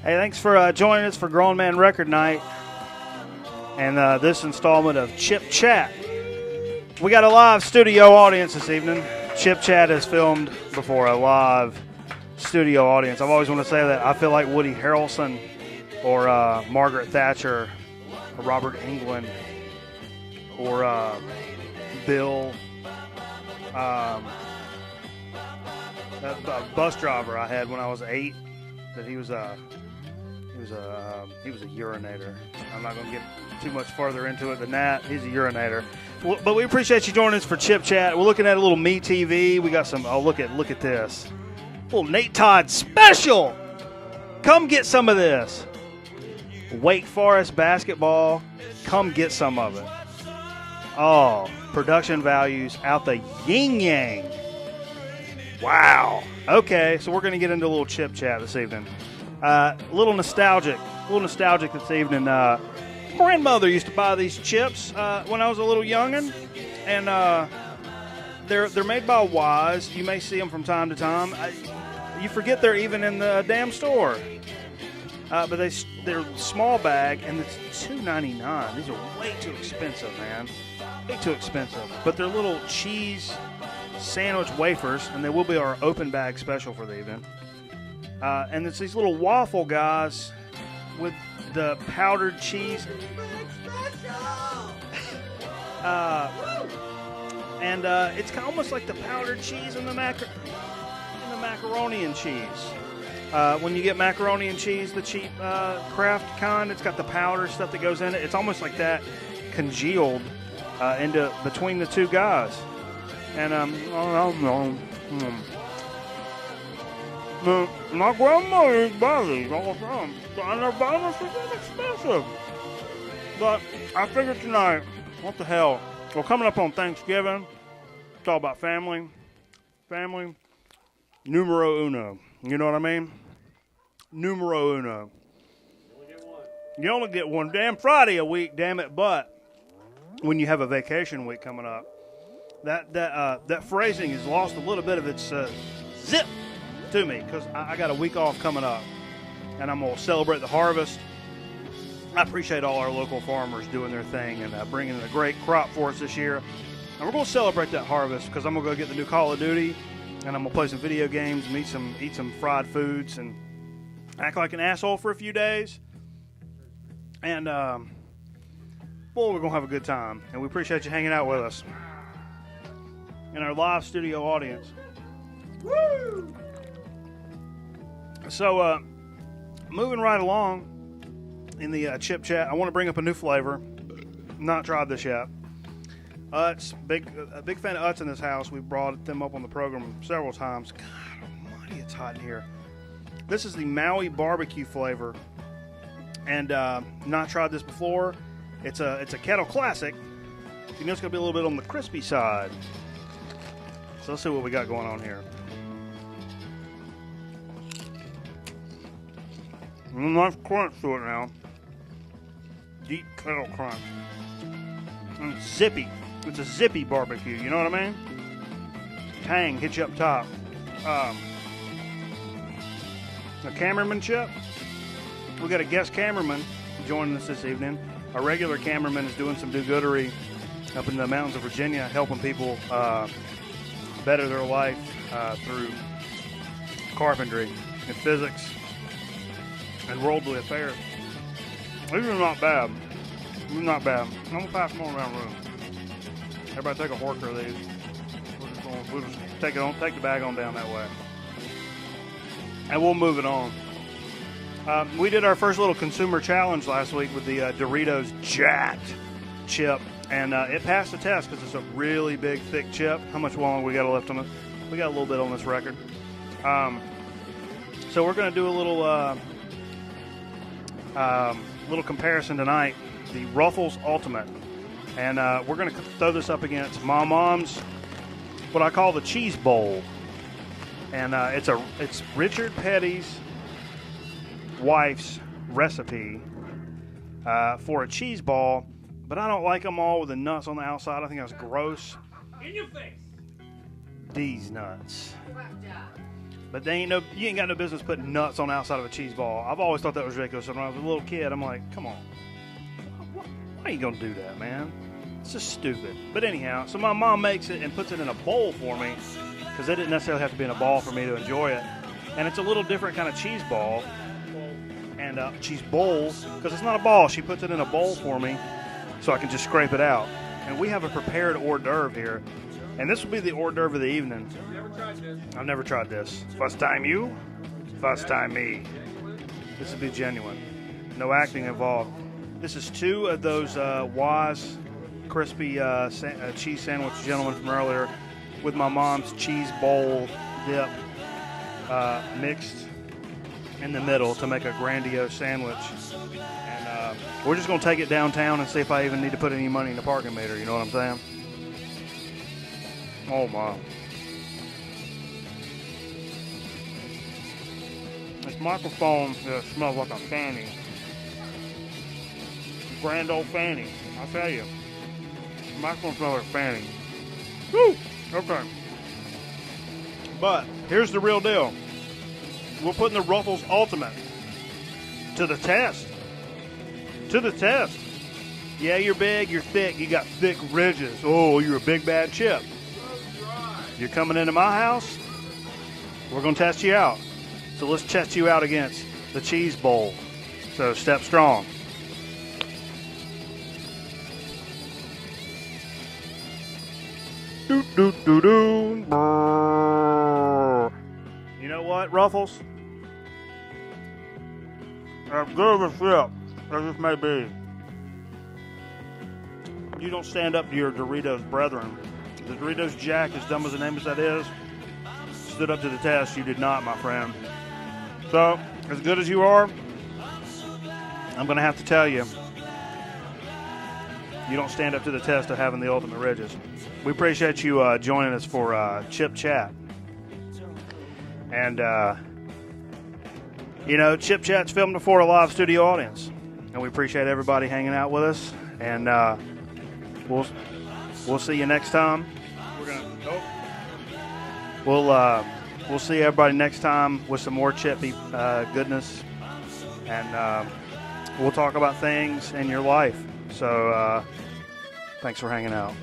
Hey, thanks for joining us for Grown Man Record Night and this installment of Chip Chat. We got a live studio audience this evening. Chip Chat is filmed before a live studio audience. I've always wanted to say that I feel like Woody Harrelson or Margaret Thatcher or Robert Englund or Bill, that bus driver I had when I was 8, that he was a urinator. I'm not going to get too much further into it than that. He's a urinator. But we appreciate you joining us for Chip Chat. We're looking at a little Me TV. We got some. Oh, look at this. A little Nate Todd special. Come get some of this. Wake Forest basketball. Come get some of it. Oh, production values out the yin yang. Wow. Okay, so we're going to get into a little Chip Chat this evening. A little nostalgic this evening. Grandmother used to buy these chips when I was a little youngin', and they're made by Wise. You may see them from time to time. You forget they're even in the damn store. But they're small bag, and it's $2.99. These are way too expensive, man. Way too expensive. But they're little cheese sandwich wafers, and they will be our open bag special for the evening. And it's these little waffle guys with the powdered cheese. And it's almost like the powdered cheese and the macaroni and cheese. When you get macaroni and cheese, the cheap Kraft kind, it's got the powder stuff that goes in it. It's almost like that congealed into between the two guys. And my grandma used to buy these all the time. And they're buying them because it's expensive. But I figured tonight, what the hell? Well, coming up on Thanksgiving, it's all about family. Family, numero uno. You know what I mean? Numero uno. You only get one damn Friday a week, damn it. But when you have a vacation week coming up, that phrasing has lost a little bit of its zip to me, because I got a week off coming up, and I'm going to celebrate the harvest. I appreciate all our local farmers doing their thing and bringing in a great crop for us this year. And we're going to celebrate that harvest, because I'm going to go get the new Call of Duty, and I'm going to play some video games and eat some fried foods and act like an asshole for a few days. And, boy, we're going to have a good time. And we appreciate you hanging out with us in our live studio audience. Woo! So, moving right along in the Chip Chat, I want to bring up a new flavor. Not tried this yet. Utz, a big fan of Utz in this house. We've brought them up on the program several times. God almighty, it's hot in here. This is the Maui barbecue flavor, and not tried this before. It's a kettle classic. You know it's going to be a little bit on the crispy side. So let's see what we got going on here. Nice crunch to it now. Deep kettle crunch. And zippy. It's a zippy barbecue, you know what I mean? Tang hits you up top. A cameraman Chip. We got a guest cameraman joining us this evening. Our regular cameraman is doing some do-goodery up in the mountains of Virginia, helping people better their life through carpentry and physics and worldly affairs. These are not bad. These are not bad. I'm going to pass them all around the room. Everybody take a horker of these. We'll just take the bag on down that way. And we'll move it on. We did our first little consumer challenge last week with the Doritos Jacked chip. And it passed the test because it's a really big, thick chip. How much longer we got left on it? We got a little bit on this record. So we're going to do a little comparison tonight, the Ruffles Ultimate, and we're going to throw this up against my mom's, what I call the cheese bowl, and it's Richard Petty's wife's recipe for a cheese ball, but I don't like them all with the nuts on the outside. I think that's gross. In your face. these nuts. But you ain't got no business putting nuts on the outside of a cheese ball. I've always thought that was ridiculous. When I was a little kid, I'm like, come on. Why are you going to do that, man? It's just stupid. But anyhow, so my mom makes it and puts it in a bowl for me because it didn't necessarily have to be in a ball for me to enjoy it. And it's a little different kind of cheese ball and cheese bowl because it's not a ball. She puts it in a bowl for me so I can just scrape it out. And we have a prepared hors d'oeuvre here. And this will be the hors d'oeuvre of the evening. I've never tried this. First time you, first time me. This will be genuine. No acting involved. This is 2 of those Wise crispy cheese sandwich gentlemen from earlier with my mom's cheese bowl dip mixed in the middle to make a grandiose sandwich. And we're just going to take it downtown and see if I even need to put any money in the parking meter. You know what I'm saying? Oh, my. This microphone smells like a fanny. Grand old fanny. I'll tell you. The microphone smells like a fanny. Woo! Okay. But here's the real deal. We're putting the Ruffles Ultimate to the test. To the test. Yeah, you're big, you're thick, you got thick ridges. Oh, you're a big bad chip. You're coming into my house, we're going to test you out. So let's test you out against the cheese bowl. So step strong. Doo doo doo doo. You know what, Ruffles? As good of a flip as this may be, you don't stand up to your Doritos brethren. The Doritos Jack, as dumb as the name as that is, stood up to the test. You did not, my friend. So, as good as you are, I'm going to have to tell you, you don't stand up to the test of having the ultimate ridges. We appreciate you joining us for Chip Chat. And, Chip Chat's filmed before a live studio audience. And we appreciate everybody hanging out with us. And we'll see you next time. We'll see everybody next time with some more Chippy goodness. And we'll talk about things in your life. So thanks for hanging out.